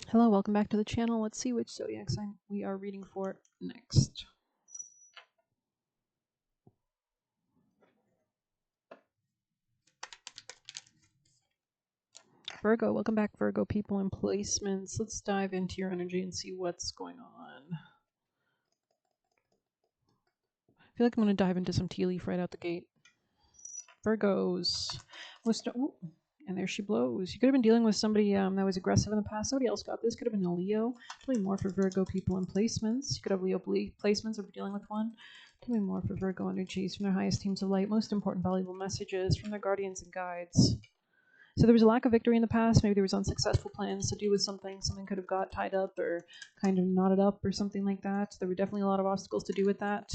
Hello, welcome back to the channel. Let's see which zodiac sign we are reading for next. Virgo, welcome back, Virgo people and placements. Let's dive into your energy and see what's going on. I feel like I'm going to dive into some tea leaf right out the gate. Virgos. And there she blows. You could have been dealing with somebody that was aggressive in the past. Somebody else got this. Could have been a Leo. Probably more for Virgo people and placements. You could have Leo placements or be dealing with one. Tell me more for Virgo energies from their highest teams of light. Most important valuable messages from their guardians and guides. So there was a lack of victory in the past. Maybe there was unsuccessful plans to do with something. Something could have got tied up or kind of knotted up or something like that. There were definitely a lot of obstacles to do with that.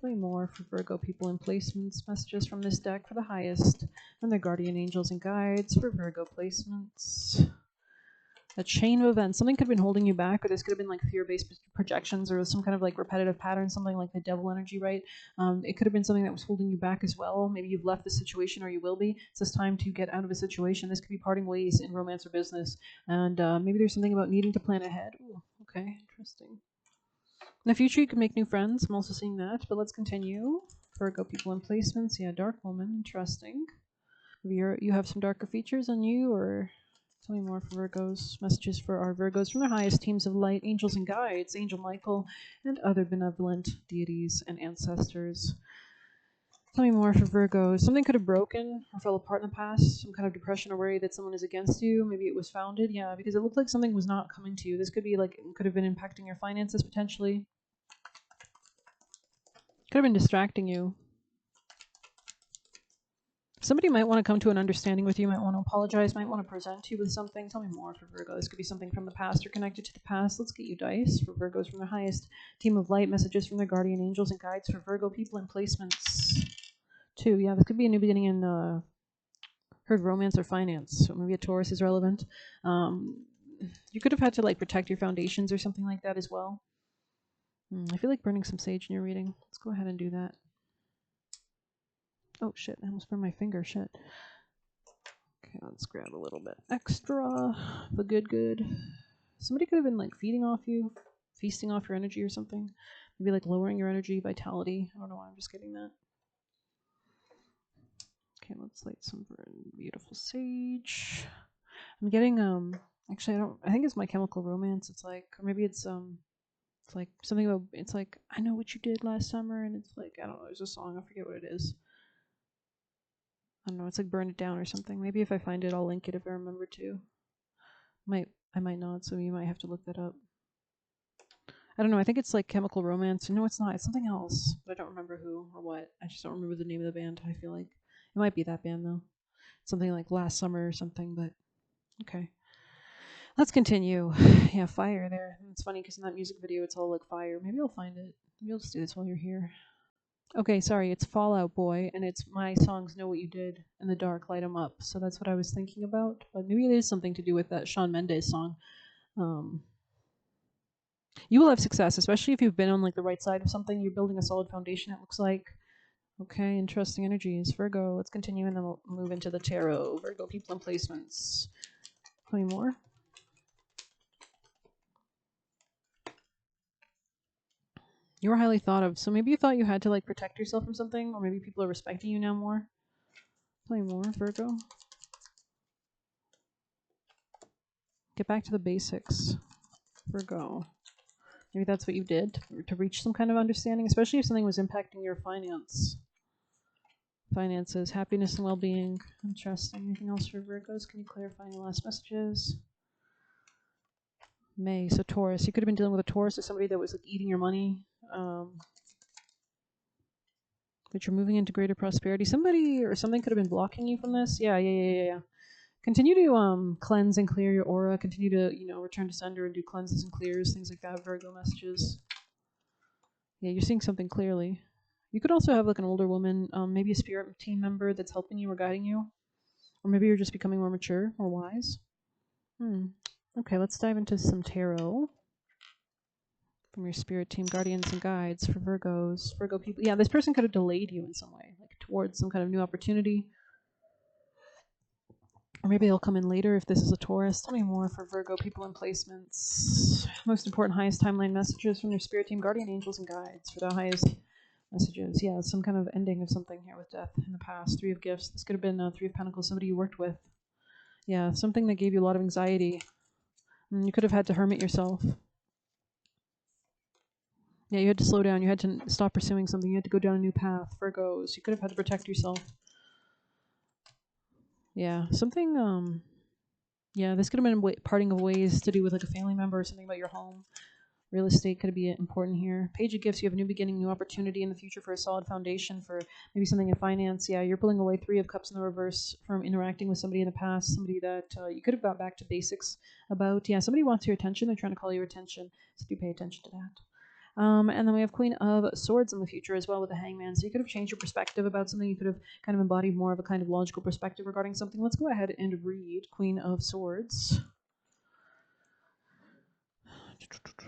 Tell me more for Virgo people and placements. Messages from this deck for the highest. And their guardian angels and guides for Virgo placements. A chain of events. Something could have been holding you back, or this could have been like fear-based projections, or some kind of like repetitive pattern, something like the devil energy, right? It could have been something that was holding you back as well. Maybe you've left the situation, or you will be. It's this time to get out of a situation. This could be parting ways in romance or business, and maybe there's something about needing to plan ahead. Ooh, okay, interesting. In the future, you can make new friends. I'm also seeing that, but let's continue. Virgo people and placements. Yeah, dark woman. Interesting. You have some darker features on you, or tell me more for Virgos. Messages for our Virgos from their highest teams of light, angels and guides, Angel Michael, and other benevolent deities and ancestors. Tell me more for Virgos. Something could have broken or fell apart in the past. Some kind of depression or worry that someone is against you. Maybe it was founded. Yeah, because it looked like something was not coming to you. This could be like, could have been impacting your finances potentially. Could have been distracting you. Somebody might want to come to an understanding with you, might want to apologize, might want to present you with something. Tell me more for Virgo. This could be something from the past or connected to the past. Let's get you dice for Virgos from their highest team of light. Messages from their guardian angels and guides for Virgo people and placements. 2. Yeah, this could be a new beginning in heard romance or finance. So maybe a Taurus is relevant. You could have had to like protect your foundations or something like that as well. I feel like burning some sage in your reading. Let's go ahead and do that. Oh shit, I almost burned my finger. Shit. Okay, let's grab a little bit extra. The good. Somebody could have been like feeding off you, feasting off your energy or something. Maybe like lowering your energy, vitality. I don't know why I'm just getting that. Okay, let's light some beautiful sage. I'm getting actually I think it's My Chemical Romance. It's like, or maybe it's like something about, it's like, I know what you did last summer, and it's like, I don't know, there's a song, I forget what it is. I don't know, it's like Burn It Down or something. Maybe if I find it, I'll link it if I remember to. I might not, so you might have to look that up. I don't know, I think it's like Chemical Romance. No, it's not. It's something else, but I don't remember who or what. I just don't remember the name of the band, I feel like. It might be that band, though. Something like Last Summer or something, but okay. Let's continue. Yeah, fire there. It's funny because in that music video, it's all like fire. Maybe I'll find it. Maybe I'll just do this while you're here. Okay, sorry, it's Fall Out Boy, and it's my songs Know What You Did in the Dark, Light 'Em Up. So that's what I was thinking about. But maybe it is something to do with that Shawn Mendes song. You will have success, especially if you've been on like the right side of something. You're building a solid foundation, it looks like. Okay, interesting energies. Virgo, let's continue and then we'll move into the tarot. Virgo people and placements. Tell me more. You were highly thought of, so maybe you thought you had to like protect yourself from something, or maybe people are respecting you now more. Tell me more, Virgo. Get back to the basics, Virgo. Maybe that's what you did to reach some kind of understanding, especially if something was impacting your finances, happiness and well-being. Interesting. Anything else for Virgos? Can you clarify any last messages? May. So Taurus. You could have been dealing with a Taurus or somebody that was like eating your money. But you're moving into greater prosperity. Somebody or something could have been blocking you from this. Yeah. Continue to cleanse and clear your aura. Continue to, return to sender and do cleanses and clears, things like that. Virgo messages. Yeah, you're seeing something clearly. You could also have like an older woman, maybe a spirit team member that's helping you or guiding you. Or maybe you're just becoming more mature, more wise. Okay, let's dive into some tarot from your spirit team, guardians and guides for Virgos. Virgo people. Yeah, this person could have delayed you in some way, like towards some kind of new opportunity. Or maybe they'll come in later if this is a Taurus. Tell me more for Virgo people in placements. Most important, highest timeline messages from their spirit team, guardian angels, and guides for the highest messages. Yeah, some kind of ending of something here with death in the past. Three of Gifts. This could have been Three of Pentacles, somebody you worked with. Yeah, something that gave you a lot of anxiety. And you could have had to hermit yourself. Yeah, you had to slow down. You had to stop pursuing something. You had to go down a new path. Virgos. You could have had to protect yourself. Yeah, something, yeah, this could have been parting of ways to do with like a family member or something about your home. Real estate could be important here. Page of Gifts, you have a new beginning, new opportunity in the future for a solid foundation for maybe something in finance. Yeah, you're pulling away Three of Cups in the reverse from interacting with somebody in the past, somebody that you could have got back to basics about. Yeah, somebody wants your attention. They're trying to call your attention, so do pay attention to that. And then we have Queen of Swords in the future as well with the Hangman. So you could have changed your perspective about something. You could have kind of embodied more of a kind of logical perspective regarding something. Let's go ahead and read Queen of Swords.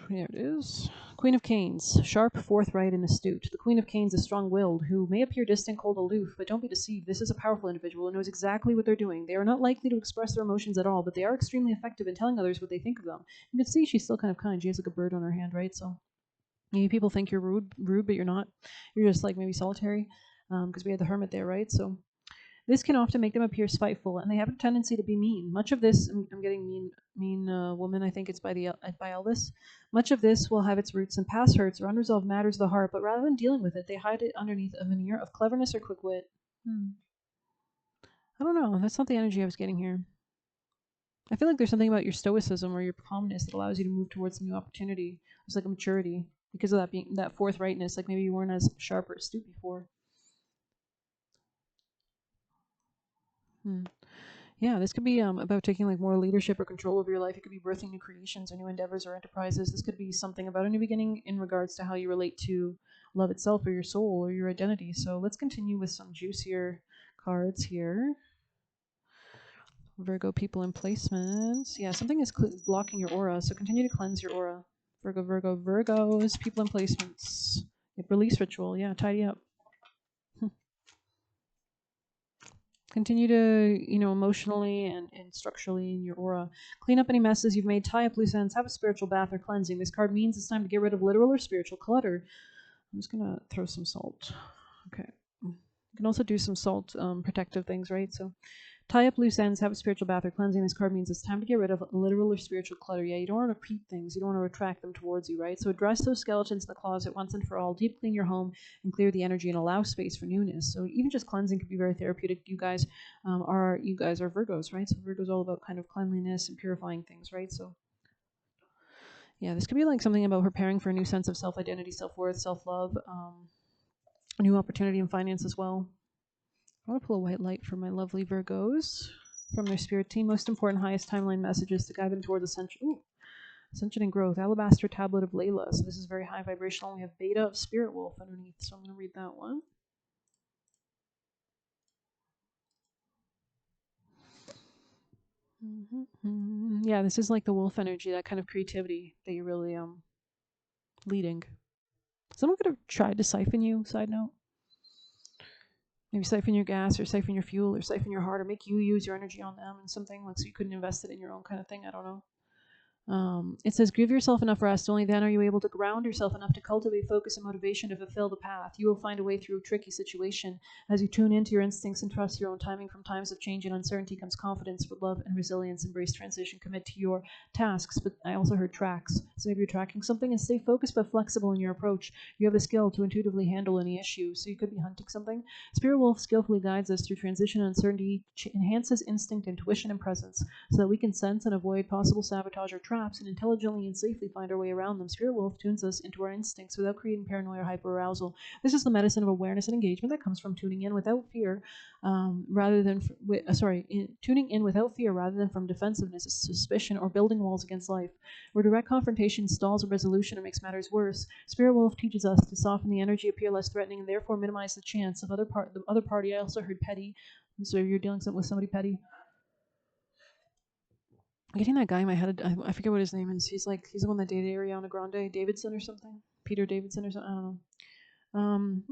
Here it is. Queen of Canes, sharp, forthright, and astute. The Queen of Canes is strong-willed, who may appear distant, cold, aloof, but don't be deceived. This is a powerful individual who knows exactly what they're doing. They are not likely to express their emotions at all, but they are extremely effective in telling others what they think of them. You can see she's still kind of kind. She has like a bird on her hand, right? So maybe people think you're rude, but you're not. You're just like maybe solitary, because we had the Hermit there, right? So this can often make them appear spiteful, and they have a tendency to be mean. Much of this, I'm getting mean woman. I think it's by Elvis. Much of this will have its roots in past hurts or unresolved matters of the heart, but rather than dealing with it, they hide it underneath a veneer of cleverness or quick wit. I don't know. That's not the energy I was getting here. I feel like there's something about your stoicism or your calmness that allows you to move towards a new opportunity. It's like a maturity because of that forthrightness. Like maybe you weren't as sharp or astute before. Yeah, this could be about taking like more leadership or control over your life. It could be birthing new creations or new endeavors or enterprises. This could be something about a new beginning in regards to how you relate to love itself or your soul or your identity. So let's continue with some juicier cards here. Virgo people in placements. Yeah, something is blocking your aura, so continue to cleanse your aura. Virgos, people in placements. Yep, release ritual. Yeah, tidy up. Continue to, emotionally and structurally in your aura. Clean up any messes you've made, tie up loose ends, have a spiritual bath or cleansing. This card means it's time to get rid of literal or spiritual clutter. I'm just going to throw some salt. Okay. You can also do some salt protective things, right? So tie up loose ends, have a spiritual bath or cleansing. This card means it's time to get rid of literal or spiritual clutter. Yeah, you don't want to repeat things. You don't want to attract them towards you, right? So address those skeletons in the closet once and for all. Deep clean your home and clear the energy and allow space for newness. So even just cleansing could be very therapeutic. You guys are Virgos, right? So Virgo's all about kind of cleanliness and purifying things, right? So yeah, this could be like something about preparing for a new sense of self-identity, self-worth, self-love, a new opportunity in finance as well. I want to pull a white light for my lovely Virgos from their spirit team. Most important, highest timeline messages to guide them towards ascension. Ascension and growth. Alabaster tablet of Layla. So this is very high vibrational. We have Beta of Spirit Wolf underneath. So I'm going to read that one. Yeah, this is like the wolf energy, that kind of creativity that you're really leading. Someone could have tried to siphon you, side note. Maybe siphon your gas or siphon your fuel or siphon your heart or make you use your energy on them and something like so you couldn't invest it in your own kind of thing. I don't know. It says, give yourself enough rest. Only then are you able to ground yourself enough to cultivate focus and motivation to fulfill the path. You will find a way through a tricky situation. As you tune into your instincts and trust your own timing, from times of change and uncertainty comes confidence, with love and resilience. Embrace transition. Commit to your tasks. But I also heard tracks. So maybe you're tracking something and stay focused but flexible in your approach. You have the skill to intuitively handle any issue. So you could be hunting something. Spirit Wolf skillfully guides us through transition and uncertainty, enhances instinct, intuition, and presence so that we can sense and avoid possible sabotage or traps and intelligently and safely find our way around them. Spirit Wolf tunes us into our instincts without creating paranoia or hyperarousal. This is the medicine of awareness and engagement that comes from tuning in without fear, tuning in without fear rather than from defensiveness, suspicion, or building walls against life. Where direct confrontation stalls a resolution or makes matters worse, Spirit Wolf teaches us to soften the energy, appear less threatening, and therefore minimize the chance of the other party. I also heard petty. So you're dealing with somebody petty. I'm getting that guy in my head. I forget what his name is. He's the one that dated Ariana Grande, Davidson or something. Peter Davidson or something. I don't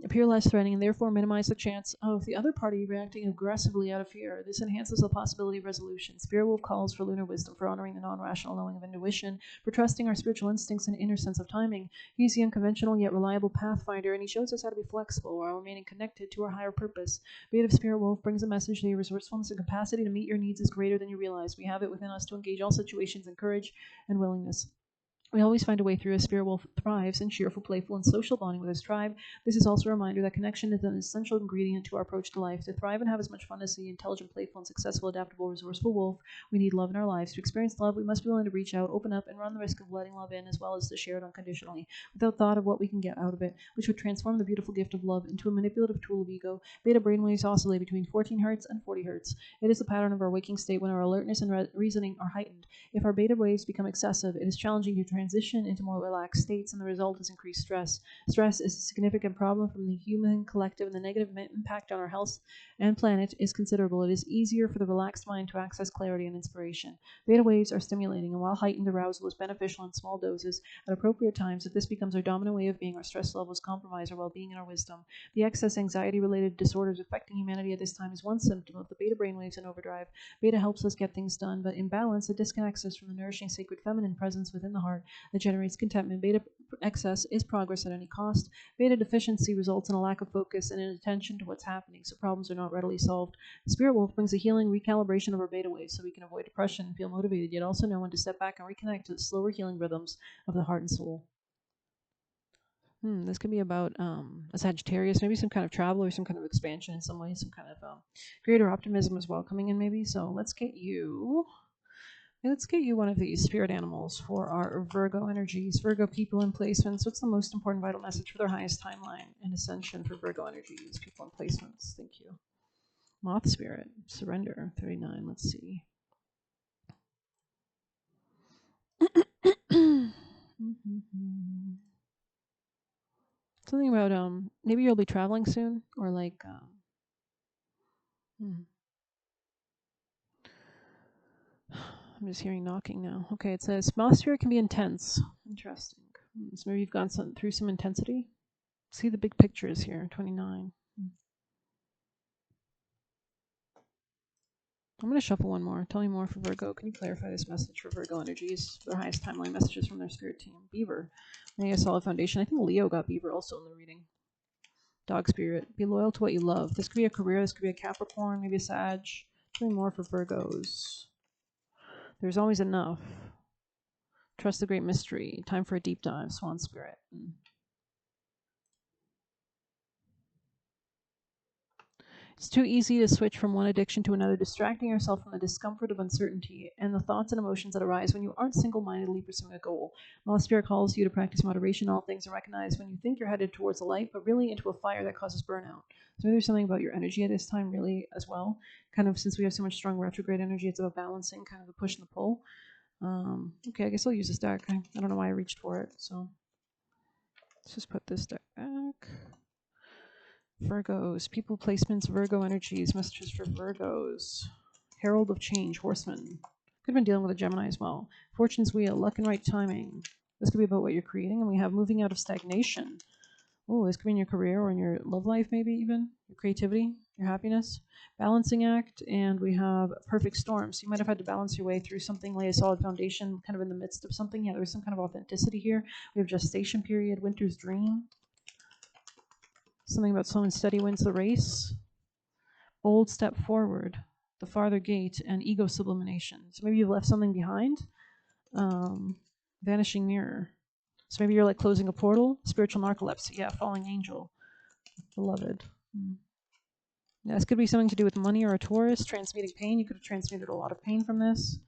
appear less threatening and therefore minimize the chance of the other party reacting aggressively out of fear. This enhances the possibility of resolution. Spirit Wolf calls for lunar wisdom, for honoring the non-rational knowing of intuition, for trusting our spiritual instincts and inner sense of timing. He's the unconventional yet reliable pathfinder, and he shows us how to be flexible while remaining connected to our higher purpose. Beta of Spirit Wolf brings a message that your resourcefulness and capacity to meet your needs is greater than you realize. We have it within us to engage all situations in courage and willingness. We always find a way through. A Spirit Wolf thrives in cheerful, playful, and social bonding with his tribe. This is also a reminder that connection is an essential ingredient to our approach to life. To thrive and have as much fun as the intelligent, playful, and successful, adaptable, resourceful wolf, we need love in our lives. To experience love, we must be willing to reach out, open up, and run the risk of letting love in, as well as to share it unconditionally, without thought of what we can get out of it, which would transform the beautiful gift of love into a manipulative tool of ego. Beta brainwaves oscillate between 14 hertz and 40 hertz. It is the pattern of our waking state when our alertness and reasoning are heightened. If our beta waves become excessive, it is challenging to transition into more relaxed states, and the result is increased stress. Stress is a significant problem from the human collective, and the negative impact on our health and planet is considerable. It is easier for the relaxed mind to access clarity and inspiration. Beta waves are stimulating, and while heightened arousal is beneficial in small doses at appropriate times, if this becomes our dominant way of being, our stress levels compromise our well-being and our wisdom. The excess anxiety-related disorders affecting humanity at this time is one symptom of the beta brainwaves in overdrive. Beta helps us get things done, but in balance, it disconnects us from the nourishing sacred feminine presence within the heart that generates contentment. Beta excess is progress at any cost. Beta deficiency results in a lack of focus and inattention to what's happening, so problems are not readily solved. The Spirit Wolf brings a healing recalibration of our beta waves so we can avoid depression and feel motivated, yet also know when to step back and reconnect to the slower healing rhythms of the heart and soul. This could be about a Sagittarius, maybe some kind of travel or some kind of expansion in some way, some kind of greater optimism as well coming in maybe. So let's get you one of these spirit animals for our Virgo energies. Virgo people and placements. What's the most important vital message for their highest timeline and ascension for Virgo energies, people and placements? Thank you. Moth spirit, surrender, 39. Let's see. Something about maybe you'll be traveling soon, or like I'm just hearing knocking now. Okay, it says moth spirit can be intense. Interesting. So maybe you've gone through some intensity. See the big pictures here. 29. I'm going to shuffle one more. Tell me more for Virgo. Can you clarify this message for Virgo energies? Their highest timeline messages from their spirit team. Beaver. Maybe a solid foundation. I think Leo got Beaver also in the reading. Dog spirit. Be loyal to what you love. This could be a career. This could be a Capricorn. Maybe a Sag. Tell me more for Virgos. There's always enough. Trust the great mystery. Time for a deep dive. Swan spirit. It's too easy to switch from one addiction to another, distracting yourself from the discomfort of uncertainty and the thoughts and emotions that arise when you aren't single-mindedly pursuing a goal. While Spirit calls you to practice moderation in all things and recognize when you think you're headed towards a light, but really into a fire that causes burnout. So there's something about your energy at this time really as well. Kind of since we have so much strong retrograde energy, it's about balancing kind of the push and the pull. Okay, I guess I'll use this deck. I don't know why I reached for it, so let's just put this deck back. Virgos, people placements, Virgo energies, messages for Virgos. Herald of change, horseman. Could have been dealing with a Gemini as well. Fortune's wheel, luck and right timing. This could be about what you're creating. And we have moving out of stagnation. Oh, this could be in your career or in your love life, maybe even. Your creativity, your happiness. Balancing act, and we have perfect storm. So you might have had to balance your way through something, lay a solid foundation, kind of in the midst of something. Yeah, there's some kind of authenticity here. We have gestation period, winter's dream. Something about slow and steady wins the race. Bold step forward, the farther gate, and ego sublimation. So maybe you've left something behind. Vanishing mirror. So maybe you're like closing a portal. Spiritual narcolepsy. Yeah, falling angel. Beloved. Yeah, this could be something to do with money or a Taurus. Transmuting pain. You could have transmuted a lot of pain from this.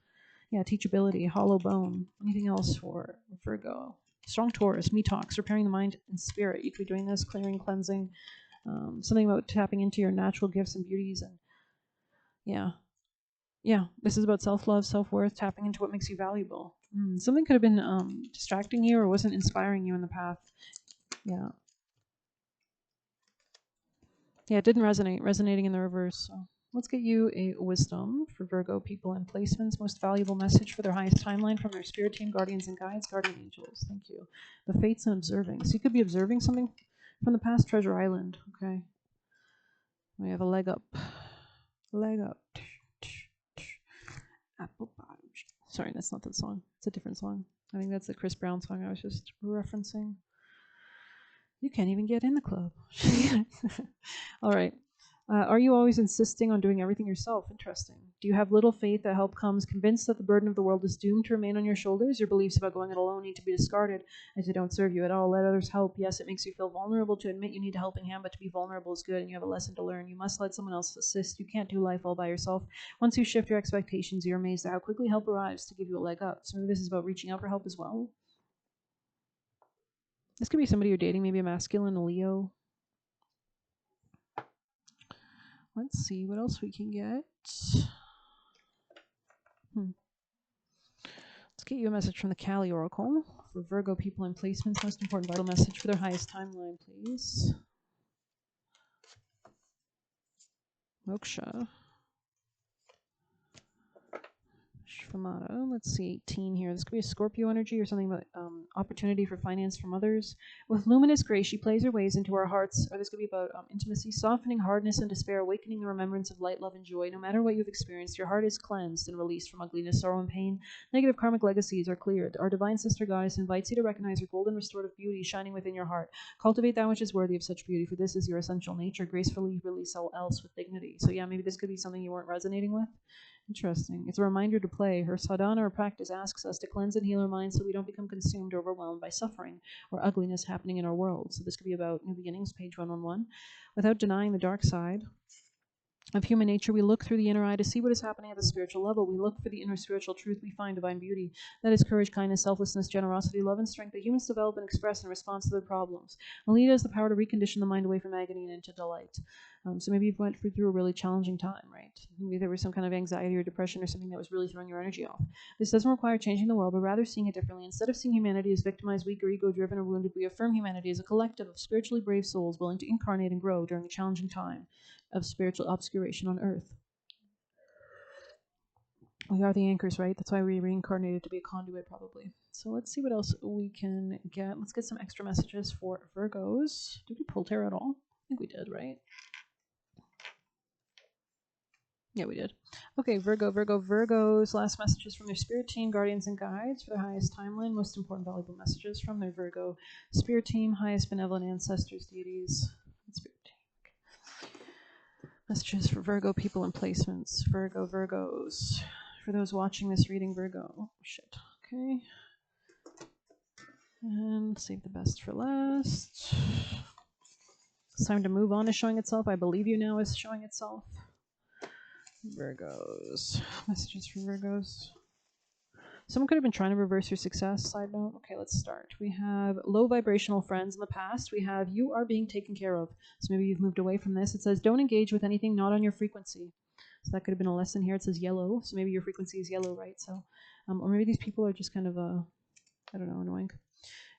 Yeah, teachability. Hollow bone. Anything else for Virgo? Strong Taurus, detox, repairing the mind and spirit. You could be doing this, clearing, cleansing, something about tapping into your natural gifts and beauties. And yeah, this is about self-love, self-worth, tapping into what makes you valuable. Something could have been distracting you or wasn't inspiring you in the path. Yeah, it didn't resonate, resonating in the reverse. So let's get you a wisdom for Virgo people and placements. Most valuable message for their highest timeline from their spirit team, guardians and guides, guardian angels. Thank you. The fates and observing. So you could be observing something From the past, Treasure Island. Okay. We have a leg up. Leg up. Apple bottom. Sorry, that's not that song. It's a different song. I think that's the Chris Brown song I was just referencing. You can't even get in the club. All right. Are you always insisting on doing everything yourself? Interesting. Do you have little faith that help comes, convinced that the burden of the world is doomed to remain on your shoulders? Your beliefs about going it alone need to be discarded as they don't serve you at all. Let others help. Yes, it makes you feel vulnerable to admit you need a helping hand, but to be vulnerable is good and you have a lesson to learn. You must let someone else assist. You can't do life all by yourself. Once you shift your expectations, you're amazed at how quickly help arrives to give you a leg up. So maybe this is about reaching out for help as well. This could be somebody you're dating, maybe a masculine, a Leo. Let's see what else we can get. Let's get you a message from the Kali Oracle for Virgo people and placements. Most important vital message for their highest timeline, please. Moksha. Shvamata. Let's see, 18 here. This could be a Scorpio energy or something about opportunity for finance from others. With luminous grace, she plays her ways into our hearts. Or this could be about intimacy, softening hardness and despair, awakening the remembrance of light, love, and joy. No matter what you've experienced, your heart is cleansed and released from ugliness, sorrow, and pain. Negative karmic legacies are cleared. Our divine sister goddess invites you to recognize her golden restorative beauty shining within your heart. Cultivate that which is worthy of such beauty, for this is your essential nature. Gracefully release all else with dignity. So yeah, maybe this could be something you weren't resonating with. Interesting. It's a reminder to play. Her sadhana or practice asks us to cleanse and heal our minds so we don't become consumed or overwhelmed by suffering or ugliness happening in our world. So this could be about new beginnings, page 111. Without denying the dark side of human nature, we look through the inner eye to see what is happening at the spiritual level. We look for the inner spiritual truth. We find divine beauty. That is courage, kindness, selflessness, generosity, love, and strength that humans develop and express in response to their problems. Alita has the power to recondition the mind away from agony and into delight. So maybe you've went through a really challenging time, right? Maybe there was some kind of anxiety or depression or something that was really throwing your energy off. This doesn't require changing the world, but rather seeing it differently. Instead of seeing humanity as victimized, weak, or ego-driven, or wounded, we affirm humanity as a collective of spiritually brave souls willing to incarnate and grow during a challenging time of spiritual obscuration on Earth. We are the anchors, right? That's why we reincarnated to be a conduit, probably. So let's see what else we can get. Let's get some extra messages for Virgos. Did we pull tarot at all? I think we did, right? Yeah, we did. Okay, Virgos. Last messages from their spirit team, guardians, and guides for their highest timeline. Most important, valuable messages from their Virgo spirit team, highest benevolent ancestors, deities, and spirit team. Messages for Virgo people and placements. Virgos. For those watching this reading, Virgo. Oh, shit. Okay. And save the best for last. It's time to move on to showing itself. I believe you now is showing itself. Virgos. Messages for Virgos. Someone could have been trying to reverse your success. Side note. Okay, let's start. We have low vibrational friends in the past. We have you are being taken care of. So maybe you've moved away from this. It says don't engage with anything not on your frequency. So that could have been a lesson here. It says yellow. So maybe your frequency is yellow, right? So, or maybe these people are just kind of I don't know, annoying.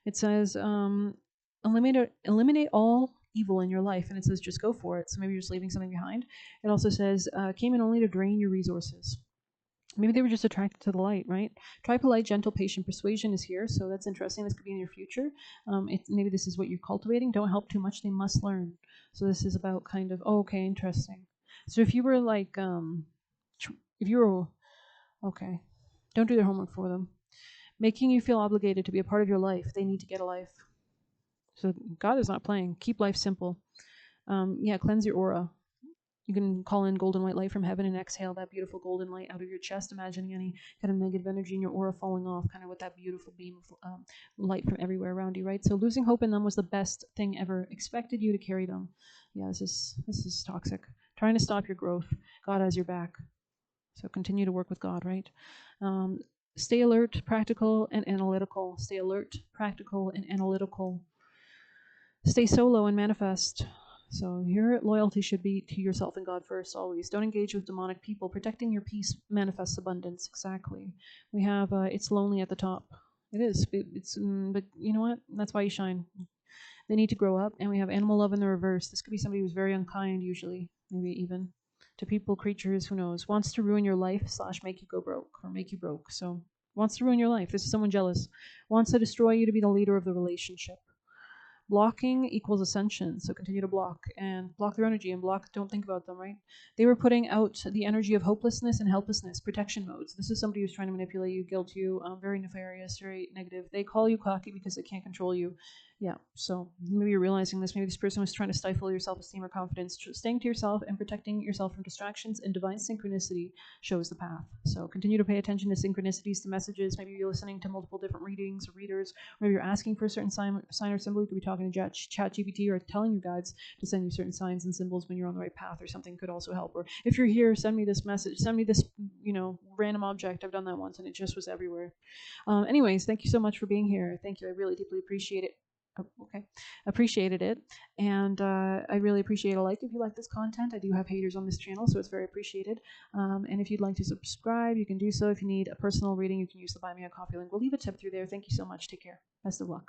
It says eliminate all evil in your life, and it says just go for it. So maybe you're just leaving something behind. It also says came in only to drain your resources. Maybe they were just attracted to the light, right? Try polite, gentle, patient persuasion is here, so that's interesting. This could be in your future. Maybe this is what you're cultivating. Don't help too much. They must learn. So this is about kind of, oh, okay, interesting. So if you were like, okay, don't do their homework for them. Making you feel obligated to be a part of your life. They need to get a life. So God is not playing. Keep life simple. Cleanse your aura. You can call in golden white light from heaven and exhale that beautiful golden light out of your chest, imagining any kind of negative energy in your aura falling off, kind of with that beautiful beam of light from everywhere around you, right? So losing hope in them was the best thing ever. Expected you to carry them. Yeah, this is toxic. Trying to stop your growth. God has your back. So continue to work with God, right? Stay alert, practical, and analytical. Stay alert, practical, and analytical. Stay solo and manifest. So your loyalty should be to yourself and God first, always. Don't engage with demonic people. Protecting your peace manifests abundance. Exactly. We have it's lonely at the top. It is. But you know what? That's why you shine. They need to grow up. And we have animal love in the reverse. This could be somebody who's very unkind, usually, maybe even to people, creatures, who knows. Wants to ruin your life / make you go broke or make you broke. So wants to ruin your life. This is someone jealous. Wants to destroy you to be the leader of the relationship. Blocking equals ascension. So continue to block and block their energy and block, don't think about them, right? They were putting out the energy of hopelessness and helplessness, protection modes. This is somebody who's trying to manipulate you, guilt you, very nefarious, very negative. They call you cocky because they can't control you. Yeah, so maybe you're realizing this. Maybe this person was trying to stifle your self-esteem or confidence. Staying to yourself and protecting yourself from distractions and divine synchronicity shows the path. So continue to pay attention to synchronicities, to messages. Maybe you're listening to multiple different readings or readers. Maybe you're asking for a certain sign or symbol. You could be talking to ChatGPT or telling your guides to send you certain signs and symbols when you're on the right path, or something could also help. Or if you're here, send me this message. Send me this, random object. I've done that once and it just was everywhere. Anyways, thank you so much for being here. Thank you. I really deeply appreciate it. Oh, okay, appreciated it, and I really appreciate a like if you like this content. I do have haters on this channel, so it's very appreciated. And if you'd like to subscribe, you can do so. If you need a personal reading, you can use the Buy Me a Coffee link. We'll leave a tip through there. Thank you so much. Take care. Best of luck.